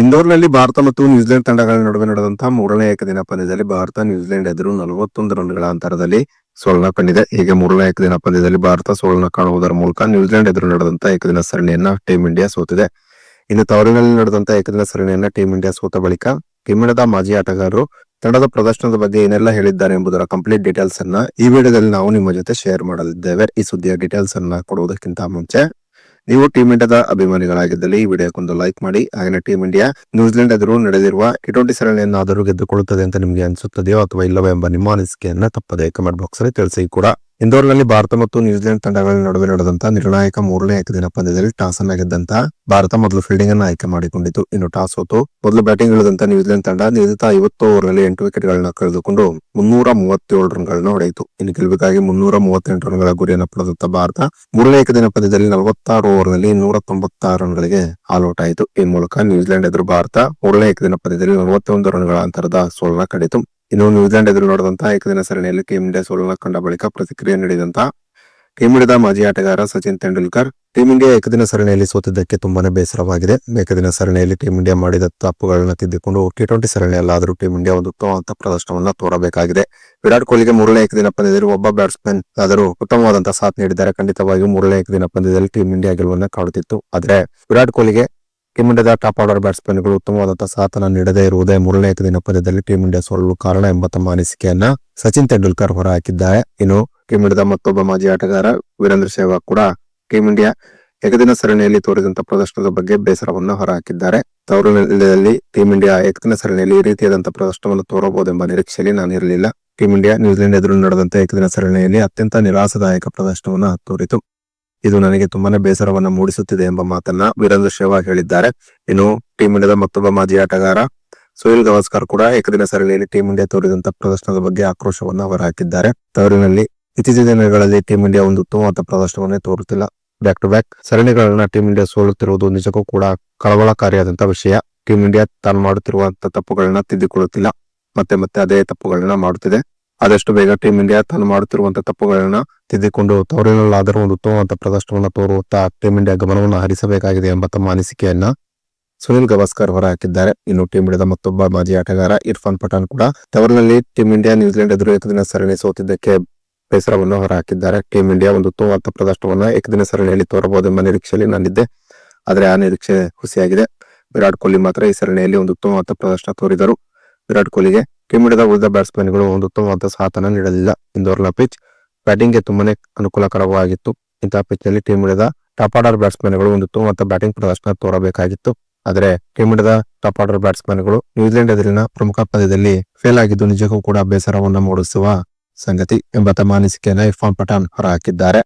ಇಂದೋರ್ನಲ್ಲಿ ಭಾರತ ಮತ್ತು ನ್ಯೂಜಿಲೆಂಡ್ ತಂಡಗಳ ನಡುವೆ ನಡೆದಂತಹ ಮೂರನೇ ಏಕದಿನ ಪಂದ್ಯದಲ್ಲಿ ಭಾರತ ನ್ಯೂಜಿಲೆಂಡ್ ಎದುರು 41 ರನ್ಗಳ ಅಂತರದಲ್ಲಿ ಸೋಲನ್ನ ಕಂಡಿದೆ. ಹೀಗೆ ಮೂರನೇ ಏಕದಿನ ಪಂದ್ಯದಲ್ಲಿ ಭಾರತ ಸೋಲನ್ನ ಕಾಣುವುದರ ಮೂಲಕ ನ್ಯೂಜಿಲೆಂಡ್ ಎದುರು ನಡೆದಂತಹ ಏಕದಿನ ಸರಣಿಯನ್ನ ಟೀಂ ಇಂಡಿಯಾ ಸೋತಿದೆ. ಇನ್ನು ತವರಿನಲ್ಲಿ ನಡೆದಂತಹ ಏಕದಿನ ಸರಣಿಯನ್ನ ಟೀಂ ಇಂಡಿಯಾ ಸೋತ ಬಳಿಕ ಟೀಂ ಇಂಡಿಯಾದ ಮಾಜಿ ಆಟಗಾರರು ತಂಡದ ಪ್ರದರ್ಶನದ ಬಗ್ಗೆ ಏನೆಲ್ಲ ಹೇಳಿದ್ದಾರೆ ಎಂಬುದರ ಕಂಪ್ಲೀಟ್ ಡೀಟೇಲ್ಸ್ ಅನ್ನ ಈ ವಿಡಿಯೋದಲ್ಲಿ ನಾವು ನಿಮ್ಮ ಜೊತೆ ಶೇರ್ ಮಾಡಲಿದ್ದೇವೆ. ಈ ಸುದ್ದಿಯ ಡೀಟೇಲ್ಸ್ ಅನ್ನ ಕೊಡುವುದಕ್ಕಿಂತ ಮುಂಚೆ ನೀವು ಟೀಂ ಇಂಡಿಯಾದ ಅಭಿಮಾನಿಗಳಾಗಿದ್ದಲ್ಲಿ ಈ ವಿಡಿಯೋಕ್ಕೊಂದು ಲೈಕ್ ಮಾಡಿ. ಹಾಗೆ ಟೀಂ ಇಂಡಿಯಾ ನ್ಯೂಜಿಲೆಂಡ್ ಎದುರು ನಡೆದಿರುವ T20 ಸರಣಿಯನ್ನಾದರೂ ಗೆದ್ದುಕೊಳ್ಳುತ್ತದೆ ಅಂತ ನಿಮಗೆ ಅನಿಸುತ್ತದೆಯೋ ಅಥವಾ ಇಲ್ಲವೋ ಎಂಬ ನಿಮ್ಮ ಅನಿಸಿಕೆಯನ್ನ ತಪ್ಪದೆ ಕಮೆಂಟ್ ಬಾಕ್ಸ್ ಅಲ್ಲಿ ತಿಳಿಸಿ ಕೂಡ. ಇಂದೋರ್ನಲ್ಲಿ ಭಾರತ ಮತ್ತು ನ್ಯೂಜಿಲೆಂಡ್ ತಂಡಗಳ ನಡುವೆ ನಡೆದಂತಹ ನಿರ್ಣಾಯಕ ಮೂರನೇ ಏಕದಿನ ಪಂದ್ಯದಲ್ಲಿ ಟಾಸ್ ಅನ್ನ ಗೆದ್ದಂತಹ ಭಾರತ ಮೊದಲು ಫೀಲ್ಡಿಂಗ್ ಅನ್ನು ಆಯ್ಕೆ ಮಾಡಿಕೊಂಡಿತು. ಇನ್ನು ಟಾಸ್ ಸೋತು ಮೊದಲು ಬ್ಯಾಟಿಂಗ್ ಇಳಿದಂತಹ ನ್ಯೂಜಿಲೆಂಡ್ ತಂಡ ನಿರ್ದಿಷ್ಟ 50 ಓವರ್ನಲ್ಲಿ 8 ವಿಕೆಟ್ ಗಳನ್ನ ಕಳೆದುಕೊಂಡು 337 ರನ್ಗಳನ್ನ ಹೊಡೆಯಿತು. ಇನ್ನು ಗೆಲುವಿಗಾಗಿ 338 ರನ್ಗಳ ಗುರಿಯನ್ನು ಪಡೆದಂತ ಭಾರತ ಮೂರನೇ ಏಕದಿನ ಪಂದ್ಯದಲ್ಲಿ 46 ಓವರ್ನಲ್ಲಿ 196 ರನ್ಗಳಿಗೆ ಆಲ್ ಔಟ್ ಆಯಿತು. ಈ ಮೂಲಕ ನ್ಯೂಜಿಲೆಂಡ್ ಎದುರು ಭಾರತ ಮೂರನೇ ಏಕದಿನ ಪಂದ್ಯದಲ್ಲಿ 41 ರನ್ಗಳ ಅಂತರದ ಸೋಲನ್ನ ಕಂಡಿತು. ಇನ್ನು ನ್ಯೂಜಿಲೆಂಡ್ ಎದುರು ನಡೆದಂತಹ ಏಕದಿನ ಸರಣಿಯಲ್ಲಿ ಟೀಂ ಇಂಡಿಯಾ ಸೋಲನ್ನ ಕಂಡ ಬಳಿಕ ಪ್ರತಿಕ್ರಿಯೆ ನೀಡಿದಂತಹ ಟೀಂ ಇಂಡಿಯಾದ ಮಾಜಿ ಆಟಗಾರ ಸಚಿನ್ ತೆಂಡೂಲ್ಕರ್ ಟೀಂ ಇಂಡಿಯಾ ಏಕದಿನ ಸರಣಿಯಲ್ಲಿ ಸೋತಿದ್ದಕ್ಕೆ ತುಂಬಾನೇ ಬೇಸರವಾಗಿದೆ. ಏಕದಿನ ಸರಣಿಯಲ್ಲಿ ಟೀಂ ಇಂಡಿಯಾ ಮಾಡಿದ ತಪ್ಪುಗಳನ್ನ ತಿದ್ದಿಕೊಂಡು T20 ಸರಣಿಯಲ್ಲಾದರೂ ಟೀಂ ಇಂಡಿಯಾ ಒಂದು ಉತ್ತಮವಾದ ಪ್ರದರ್ಶನವನ್ನ ತೋರಬೇಕಾಗಿದೆ. ವಿರಾಟ್ ಕೊಹ್ಲಿಗೆ ಮೂರನೇ ಏಕದಿನ ಪಂದ್ಯದಲ್ಲಿ ಒಬ್ಬ ಬ್ಯಾಟ್ಸ್ಮನ್ ಆದರೂ ಉತ್ತಮವಾದಂತಹ ಸಾಥ್ ನೀಡಿದ್ದಾರೆ. ಖಂಡಿತವಾಗಿಯೂ ಮೂರನೇ ಏಕದಿನ ಪಂದ್ಯದಲ್ಲಿ ಟೀಂ ಇಂಡಿಯಾ ಗೆಲುವನ್ನ ಕಾಡುತ್ತಿತ್ತು. ಆದ್ರೆ ವಿರಾಟ್ ಕೊಹ್ಲಿಗೆ ಟೀಂ ಇಂಡಿಯಾದ ಟಾಪ್ ಆರ್ಡರ್ ಬ್ಯಾಟ್ಸ್ಮನ್ ಗಳು ಉತ್ತಮವಾದಂತಹ ಸಾಥನ್ನ ನೀಡದೇ ಇರುವುದೇ ಮೂರನೇ ಏಕದಿನ ಪಂದ್ಯದಲ್ಲಿ ಟೀಂ ಇಂಡಿಯಾ ಸೋಲಲು ಕಾರಣ ಎಂಬ ತಮ್ಮ ಅನಿಸಿಕೆಯನ್ನ ಸಚಿನ್ ತೆಂಡೂಲ್ಕರ್ ಹೊರಹಾಕಿದ್ದಾರೆ. ಇನ್ನು ಟೀಂ ಇಂಡಿಯಾದ ಮತ್ತೊಬ್ಬ ಮಾಜಿ ಆಟಗಾರ ವೀರೇಂದ್ರ ಸೆಹ್ವಾಗ್ ಕೂಡ ಟೀಂ ಇಂಡಿಯಾ ಏಕದಿನ ಸರಣಿಯಲ್ಲಿ ತೋರಿದಂತಹ ಪ್ರದರ್ಶನದ ಬಗ್ಗೆ ಬೇಸರವನ್ನು ಹೊರಹಾಕಿದ್ದಾರೆ. ತವರು ನೆಲದಲ್ಲಿ ಟೀಂ ಇಂಡಿಯಾ ಏಕದಿನ ಸರಣಿಯಲ್ಲಿ ಈ ರೀತಿಯಾದಂತಹ ಪ್ರದರ್ಶನವನ್ನು ತೋರಬಹುದೆಂಬ ನಿರೀಕ್ಷೆಯಲ್ಲಿ ನಾನಿರಲಿಲ್ಲ. ಟೀಂ ಇಂಡಿಯಾ ನ್ಯೂಜಿಲೆಂಡ್ ಎದುರು ನಡೆದಂತಹ ಏಕದಿನ ಸರಣಿಯಲ್ಲಿ ಅತ್ಯಂತ ನಿರಾಸದಾಯಕ ಪ್ರದರ್ಶನವನ್ನ ತೋರಿತು. ಇದು ನನಗೆ ತುಂಬಾನೇ ಬೇಸರವನ್ನ ಮೂಡಿಸುತ್ತಿದೆ ಎಂಬ ಮಾತನ್ನ ವೀರೇಂದ್ರ ಸೆಹ್ವಾಗ್ ಹೇಳಿದ್ದಾರೆ. ಇನ್ನು ಟೀಂ ಇಂಡಿಯಾದ ಮತ್ತೊಬ್ಬ ಮಾಜಿ ಆಟಗಾರ ಸುನಿಲ್ ಗವಾಸ್ಕರ್ ಕೂಡ ಏಕದಿನ ಸರಣಿಯಲ್ಲಿ ಟೀಂ ಇಂಡಿಯಾ ತೋರಿದಂತಹ ಪ್ರದರ್ಶನದ ಬಗ್ಗೆ ಆಕ್ರೋಶವನ್ನ ಹೊರಹಾಕಿದ್ದಾರೆ. ತವರಿನಲ್ಲಿ ಇತ್ತೀಚಿನ ದಿನಗಳಲ್ಲಿ ಟೀಂ ಇಂಡಿಯಾ ಒಂದು ಉತ್ತಮವಾದ ಪ್ರದರ್ಶನವನ್ನೇ ತೋರುತ್ತಿಲ್ಲ. ಬ್ಯಾಕ್ ಟು ಬ್ಯಾಕ್ ಸರಣಿಗಳನ್ನ ಟೀಂ ಇಂಡಿಯಾ ಸೋಲುತ್ತಿರುವುದು ನಿಜಕ್ಕೂ ಕೂಡ ಕಳವಳಕಾರಿಯಾದಂತಹ ವಿಷಯ. ಟೀಂ ಇಂಡಿಯಾ ತಾನು ಮಾಡುತ್ತಿರುವಂತಹ ತಪ್ಪುಗಳನ್ನ ತಿದ್ದಿಕೊಳ್ಳುತ್ತಿಲ್ಲ, ಮತ್ತೆ ಅದೇ ತಪ್ಪುಗಳನ್ನ ಮಾಡುತ್ತಿದೆ. ಆದಷ್ಟು ಬೇಗ ಟೀಂ ಇಂಡಿಯಾ ತಾನು ಮಾಡುತ್ತಿರುವಂತಹ ತಪ್ಪುಗಳನ್ನ ತಿದ್ದಿಕೊಂಡು ತವರಿನಲ್ಲಾದರೂ ಒಂದು ಉತ್ತಮವಾದ ಪ್ರದರ್ಶನವನ್ನ ತೋರುತ್ತಾ ಟೀಂ ಇಂಡಿಯಾ ಗಮನವನ್ನು ಹರಿಸಬೇಕಾಗಿದೆ ಎಂಬ ತಮ್ಮ ಅನಿಸಿಕೆಯನ್ನ ಸುನಿಲ್ ಗವಾಸ್ಕರ್ ಹೊರಹಾಕಿದ್ದಾರೆ. ಇನ್ನು ಟೀಂ ಇಂಡಿಯಾದ ಮತ್ತೊಬ್ಬ ಮಾಜಿ ಆಟಗಾರ ಇರ್ಫಾನ್ ಪಠಾಣ್ ಕೂಡ ತವರಿನಲ್ಲಿ ಟೀಂ ಇಂಡಿಯಾ ನ್ಯೂಜಿಲೆಂಡ್ ಎದುರು ಏಕದಿನ ಸರಣಿ ಸೋತಿದ್ದಕ್ಕೆ ಬೇಸರವನ್ನು ಹೊರಹಾಕಿದ್ದಾರೆ. ಟೀಂ ಇಂಡಿಯಾ ಒಂದು ಉತ್ತಮವಾದ ಪ್ರದರ್ಶನವನ್ನ ಏಕದಿನ ಸರಣಿಯಲ್ಲಿ ತೋರಬಹುದೆಂಬ ನಿರೀಕ್ಷೆಯಲ್ಲಿ ನಾನಿದ್ದೆ, ಆದ್ರೆ ಆ ನಿರೀಕ್ಷೆ ಹುಸಿಯಾಗಿದೆ. ವಿರಾಟ್ ಕೊಹ್ಲಿ ಮಾತ್ರ ಈ ಸರಣಿಯಲ್ಲಿ ಒಂದು ಉತ್ತಮವಾದ ಪ್ರದರ್ಶನ ತೋರಿದರು. ವಿರಾಟ್ ಕೊಹ್ಲಿಗೆ ಟೀಂ ಇಂಡಿಯಾದ ಉಳಿದ ಬ್ಯಾಟ್ಸ್ಮನ್ ಗಳು ಒಂದು ಉತ್ತಮವಾದ ಸಾಥನ್ನ ನೀಡಲಿಲ್ಲ. ಇಂದೋರ್ನ ಪಿಚ್ ಬ್ಯಾಟಿಂಗ್ಗೆ ತುಂಬಾನೇ ಅನುಕೂಲಕರವಾಗಿತ್ತು. ಇಂತಹ ಪಿಚ್ ನಲ್ಲಿ ಟೀಂ ಇಂಡಿಯಾದ ಟಾಪ್ ಆರ್ಡರ್ ಬ್ಯಾಟ್ಸ್ಮನ್ ಗಳು ಒಂದು ಉತ್ತಮವಾದ ಬ್ಯಾಟಿಂಗ್ ಪ್ರದರ್ಶನ ತೋರಬೇಕಾಗಿತ್ತು. ಆದರೆ ಟೀಂ ಇಂಡಿಯಾದ ಟಾಪ್ ಆರ್ಡರ್ ಬ್ಯಾಟ್ಸ್ಮನ್ ಗಳು ನ್ಯೂಜಿಲೆಂಡ್ ಎದುರಿನ ಪ್ರಮುಖ ಪಂದ್ಯದಲ್ಲಿ ಫೇಲ್ ಆಗಿದ್ದು ನಿಜಕ್ಕೂ ಕೂಡ ಬೇಸರವನ್ನ ಮೂಡಿಸುವ ಸಂಗತಿ ಎಂಬ ತಮ್ಮ ಅನಿಸಿಕೆಯನ್ನ ಇರ್ಫಾನ್ ಪಠಾಣ್ ಹೊರಹಾಕಿದ್ದಾರೆ.